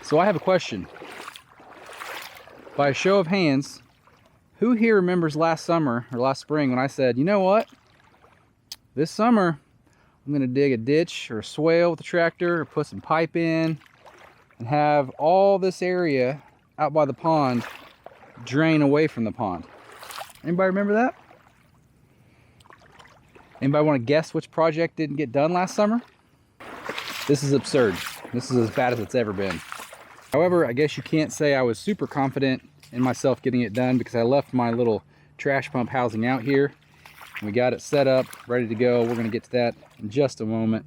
So I have a question. By a show of hands, who here remembers last summer or last spring when I said, you know what? This summer, I'm gonna dig a ditch or a swale with the tractor or put some pipe in and have all this area out by the pond drain away from the pond. Anybody remember that? Anybody want to guess which project didn't get done last summer? This is absurd. This is as bad as it's ever been. However, I guess you can't say I was super confident in myself getting it done because I left my little trash pump housing out here. We got it set up, ready to go. We're gonna get to that in just a moment.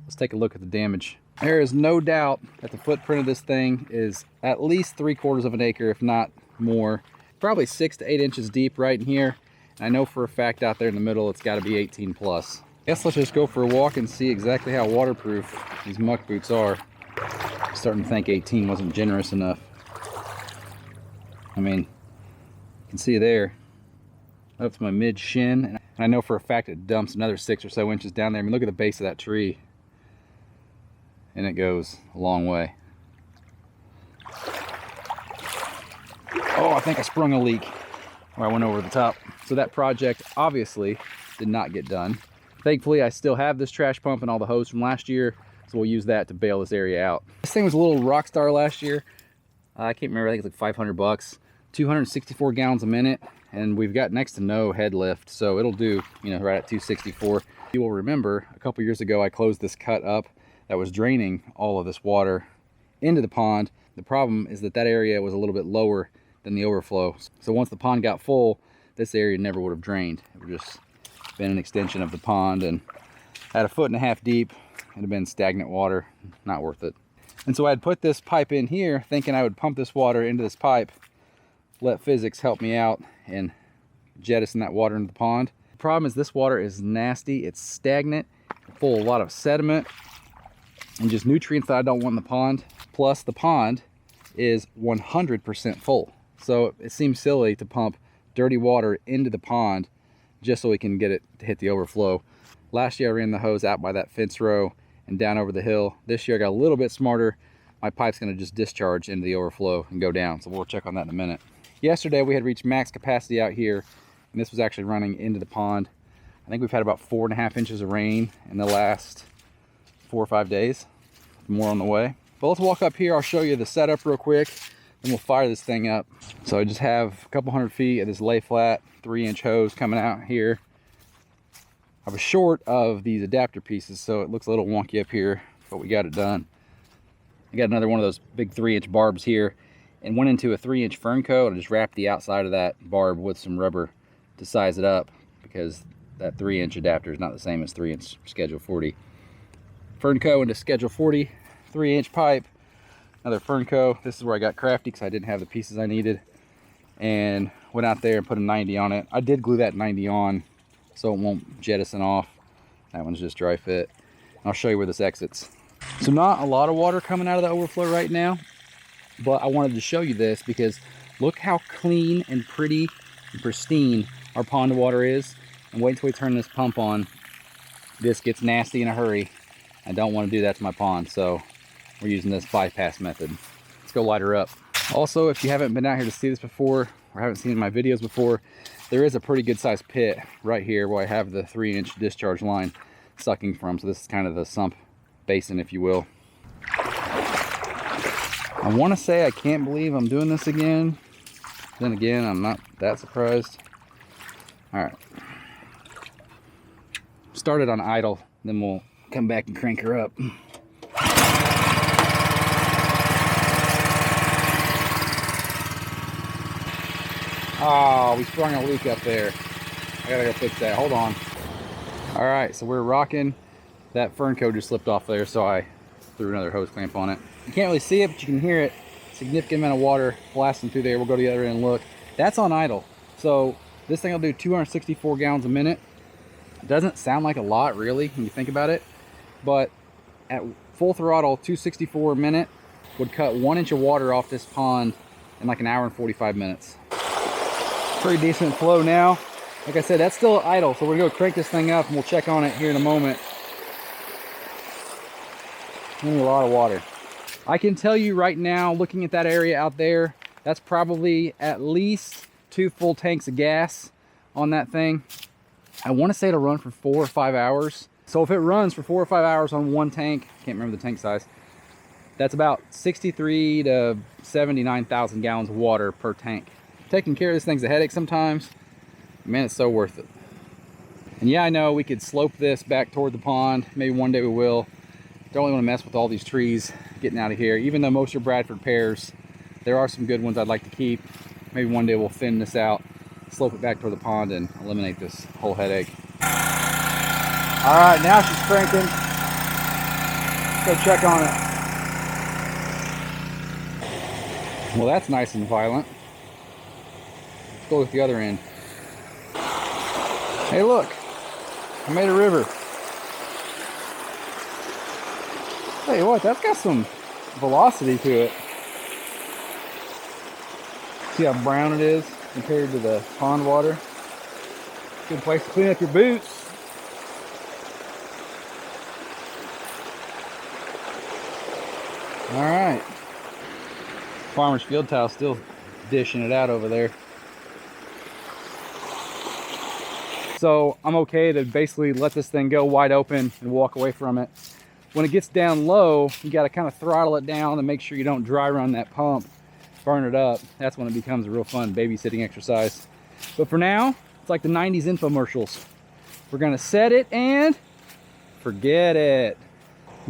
Let's take a look at the damage. There is no doubt that the footprint of this thing is at least 3/4 of an acre, if not more. Probably 6 to 8 inches deep right in here. And I know for a fact out there in the middle, it's gotta be 18 plus. I guess let's just go for a walk and see exactly how waterproof these muck boots are. I'm starting to think 18 wasn't generous enough. I mean, you can see there, up to my mid shin. And I know for a fact it dumps another 6 or so inches down there. I mean, look at the base of that tree. And it goes a long way. Oh, I think I sprung a leak where I went over the top. So that project obviously did not get done. Thankfully, I still have this trash pump and all the hose from last year, so we'll use that to bail this area out. This thing was a little rock star last year. I can't remember, I think it's like 500 bucks, 264 gallons a minute, and we've got next to no head lift, so it'll do, you know, right at 264. You will remember a couple years ago, I closed this cut up that was draining all of this water into the pond. The problem is that that area was a little bit lower than the overflow. So once the pond got full, this area never would have drained. It would just been an extension of the pond, and at 1.5 feet deep, it'd have been stagnant water, not worth it. And so I'd put this pipe in here thinking I would pump this water into this pipe, let physics help me out and jettison that water into the pond. The problem is this water is nasty, it's stagnant, full of a lot of sediment and just nutrients that I don't want in the pond. Plus the pond is 100% full. So it seems silly to pump dirty water into the pond just so we can get it to hit the overflow. Last year I ran the hose out by that fence row and down over the hill. This year I got a little bit smarter. My pipe's gonna just discharge into the overflow and go down. So we'll check on that in a minute. Yesterday we had reached max capacity out here, and this was actually running into the pond. I think we've had about 4.5 inches of rain in the last 4 or 5 days. More on the way. But let's walk up here. I'll show you the setup real quick, and we'll fire this thing up. So I just have a couple hundred feet of this lay flat 3-inch hose coming out here. I was short of these adapter pieces, so it looks a little wonky up here, but we got it done. I got another one of those big 3-inch barbs here and went into a 3-inch fern coat and just wrapped the outside of that barb with some rubber to size it up, because that 3-inch adapter is not the same as 3-inch Schedule 40. Fern coat into Schedule 40, 3-inch pipe, another fern coat. This is where I got crafty because I didn't have the pieces I needed, and went out there and put a 90 on it. I did glue that 90 on so it won't jettison off. That one's just dry fit. I'll show you where this exits. So not a lot of water coming out of the overflow right now, but I wanted to show you this because look how clean and pretty and pristine our pond water is. And wait until we turn this pump on. This gets nasty in a hurry. I don't want to do that to my pond, so we're using this bypass method. Let's go light her up. Also, if you haven't been out here to see this before, or haven't seen my videos before, there is a pretty good sized pit right here where I have the 3-inch discharge line sucking from. So this is kind of the sump basin, if you will. I want to say I can't believe I'm doing this again. Then again, I'm not that surprised. All right. Start it on idle, then we'll come back and crank her up. Oh, we sprung a leak up there. I gotta go fix that. Hold on. All right, so we're rocking. That fern coat just slipped off there, so I threw another hose clamp on it. You can't really see it, but you can hear it. Significant amount of water blasting through there. We'll go to the other end and look. That's on idle. So this thing will do 264 gallons a minute. It doesn't sound like a lot, really, when you think about it. But at full throttle, 264 a minute would cut 1 inch of water off this pond in like an hour and 45 minutes. Pretty decent flow now. Like I said, that's still idle, so we're gonna go crank this thing up and we'll check on it here in a moment. A lot of water. I can tell you right now, looking at that area out there, that's probably at least 2 full tanks of gas on that thing. I want to say it'll run for 4 or 5 hours. So if it runs for 4 or 5 hours on one tank, can't remember the tank size, that's about 63 to 79,000 gallons of water per tank. Taking care of this thing's a headache sometimes. Man, it's so worth it. And yeah, I know we could slope this back toward the pond. Maybe one day we will. Don't really want to mess with all these trees getting out of here. Even though most are Bradford pears, there are some good ones I'd like to keep. Maybe one day we'll thin this out, slope it back toward the pond, and eliminate this whole headache. All right, now she's cranking. Let's go check on it. Well, that's nice and violent. Let's go with the other end. Hey, look, I made a river. Tell you what, that's got some velocity to it. See how brown it is compared to the pond water? Good place to clean up your boots. All right. Farmer's field towel still dishing it out over there. So I'm okay to basically let this thing go wide open and walk away from it. When it gets down low, you got to kind of throttle it down and make sure you don't dry run that pump, burn it up. That's when it becomes a real fun babysitting exercise. But for now, it's like the 90s infomercials. We're gonna set it and forget it.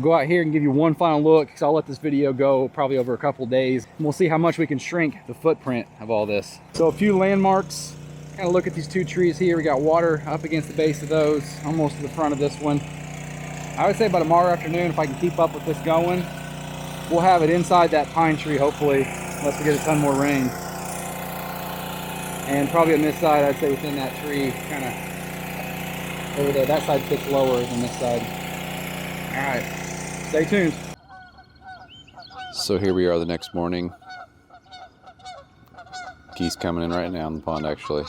Go out here and give you one final look, because I'll let this video go probably over a couple days. And we'll see how much we can shrink the footprint of all this. So a few landmarks. Kind of look at these 2 trees here. We got water up against the base of those, almost to the front of this one. I would say by tomorrow afternoon, if I can keep up with this going, we'll have it inside that pine tree, hopefully, unless we get a ton more rain. And probably on this side, I'd say within that tree, kind of over there. That side sits lower than this side. All right. Stay tuned. So here we are the next morning. Geese coming in right now in the pond, actually.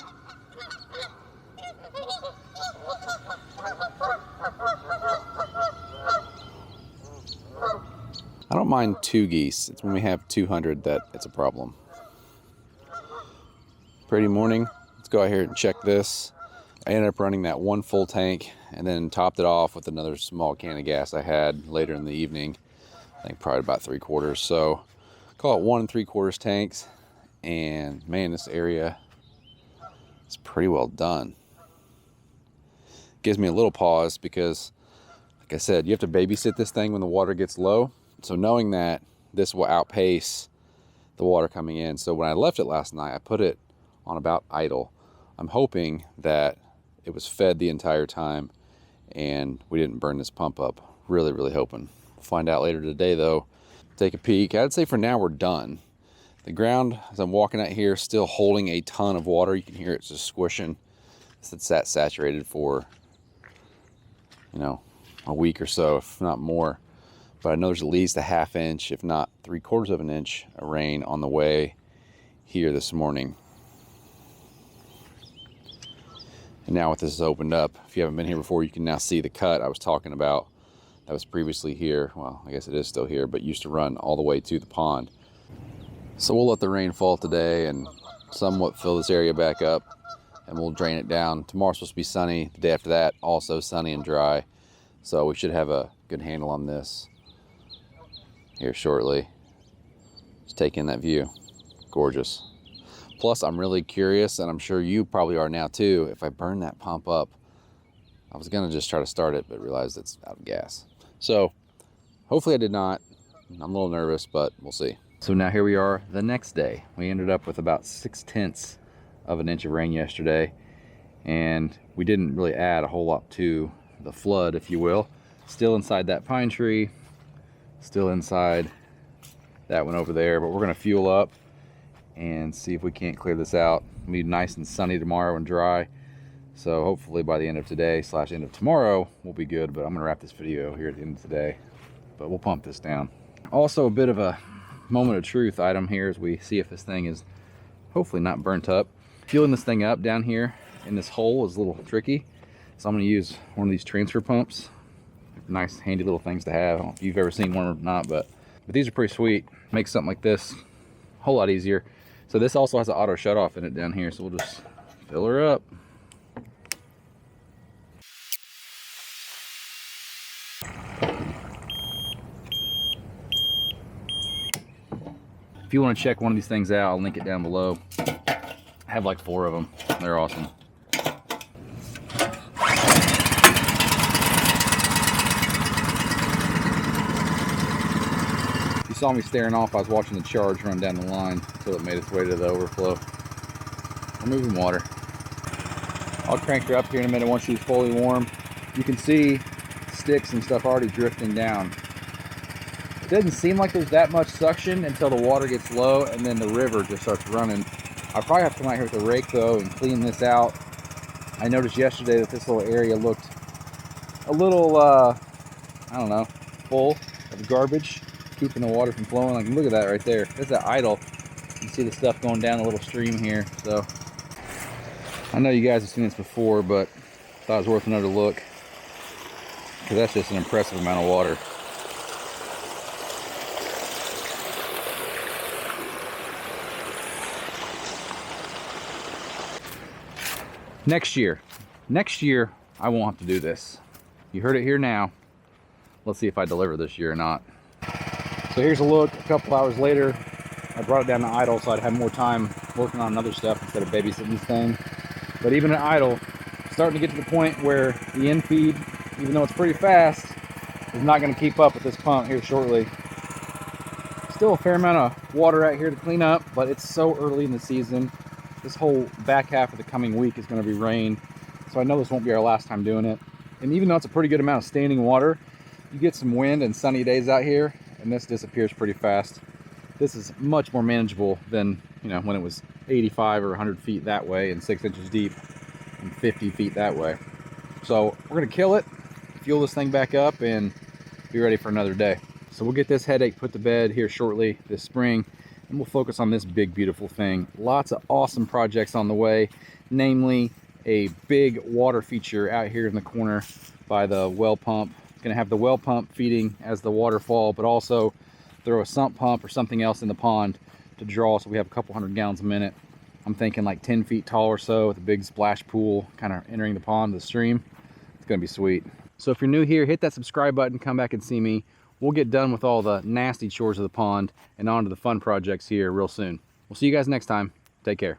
I don't mind 2 geese. It's when we have 200 that it's a problem. Pretty morning. Let's go out here and check this. I ended up running that 1 full tank and then topped it off with another small can of gas I had later in the evening. I think probably about 3/4. So call it 1 3/4 tanks. And man, this area is pretty well done. Gives me a little pause because, like I said, you have to babysit this thing when the water gets low. So knowing that this will outpace the water coming in. So when I left it last night, I put it on about idle. I'm hoping that it was fed the entire time and we didn't burn this pump up. Really, really hoping. We'll find out later today though. Take a peek. I'd say for now we're done. The ground, as I'm walking out here, still holding a ton of water. You can hear it just squishing. It's that saturated for, you know, a week or so, if not more. But I know there's at least a 1/2 inch, if not 3/4 of an inch of rain on the way here this morning. And now with this is opened up, if you haven't been here before, you can now see the cut I was talking about that was previously here. Well, I guess it is still here, but used to run all the way to the pond. So we'll let the rain fall today and somewhat fill this area back up, and we'll drain it down. Tomorrow's supposed to be sunny. The day after that, also sunny and dry. So we should have a good handle on this here shortly. Just take in that view. Gorgeous. Plus, I'm really curious, and I'm sure you probably are now too, if I burn that pump up. I was gonna just try to start it, but realized it's out of gas. So hopefully I did not. I'm a little nervous, but we'll see. So now here we are the next day. We ended up with about 6/10 of an inch of rain yesterday, and we didn't really add a whole lot to the flood, if you will. Still inside that pine tree, still inside that one over there, but we're gonna fuel up and see if we can't clear this out. It'll be nice and sunny tomorrow and dry. So hopefully by the end of today / end of tomorrow, we'll be good, but I'm gonna wrap this video here at the end of today, but we'll pump this down. Also a bit of a moment of truth item here as we see if this thing is hopefully not burnt up. Fueling this thing up down here in this hole is a little tricky. So I'm gonna use one of these transfer pumps. Nice handy little things to have. I don't know if you've ever seen one or not, but But these are pretty sweet. Makes something like this a whole lot easier. So this also has an auto shut off in it down here. So we'll just fill her up. If you want to check one of these things out, I'll link it down below. I have like 4 of them. They're awesome. If you saw me staring off, I was watching the charge run down the line until it made its way to the overflow. We're moving water. I'll crank her up here in a minute once she's fully warm. You can see sticks and stuff already drifting down. It doesn't seem like there's that much suction until the water gets low and then the river just starts running. I probably have to come out here with a rake though and clean this out. I noticed yesterday that this little area looked a little, I don't know, full of garbage, keeping the water from flowing. Like, look at that right there. There's that idle. You can see the stuff going down the little stream here. So I know you guys have seen this before, but thought it was worth another look because that's just an impressive amount of water. Next year, I won't have to do this. You heard it here now. Let's see if I deliver this year or not. So here's a look a couple hours later. I brought it down to idle so I'd have more time working on other stuff instead of babysitting this thing. But even at idle, starting to get to the point where the end feed, even though it's pretty fast, is not going to keep up with this pump here shortly. Still a fair amount of water out here to clean up, but it's so early in the season. This whole back half of the coming week is going to be rain, so I know this won't be our last time doing it. And even though it's a pretty good amount of standing water, you get some wind and sunny days out here, and this disappears pretty fast. This is much more manageable than, you know, when it was 85 or 100 feet that way and 6 inches deep and 50 feet that way. So we're going to kill it, fuel this thing back up, and be ready for another day. So we'll get this headache put to bed here shortly this spring, and we'll focus on this big, beautiful thing. Lots of awesome projects on the way, namely a big water feature out here in the corner by the well pump. It's going to have the well pump feeding as the waterfall, but also throw a sump pump or something else in the pond to draw, so we have a couple 100 gallons a minute. I'm thinking like 10 feet tall or so with a big splash pool kind of entering the pond, the stream. It's going to be sweet. So if you're new here, hit that subscribe button, come back and see me. We'll get done with all the nasty chores of the pond and on to the fun projects here real soon. We'll see you guys next time. Take care.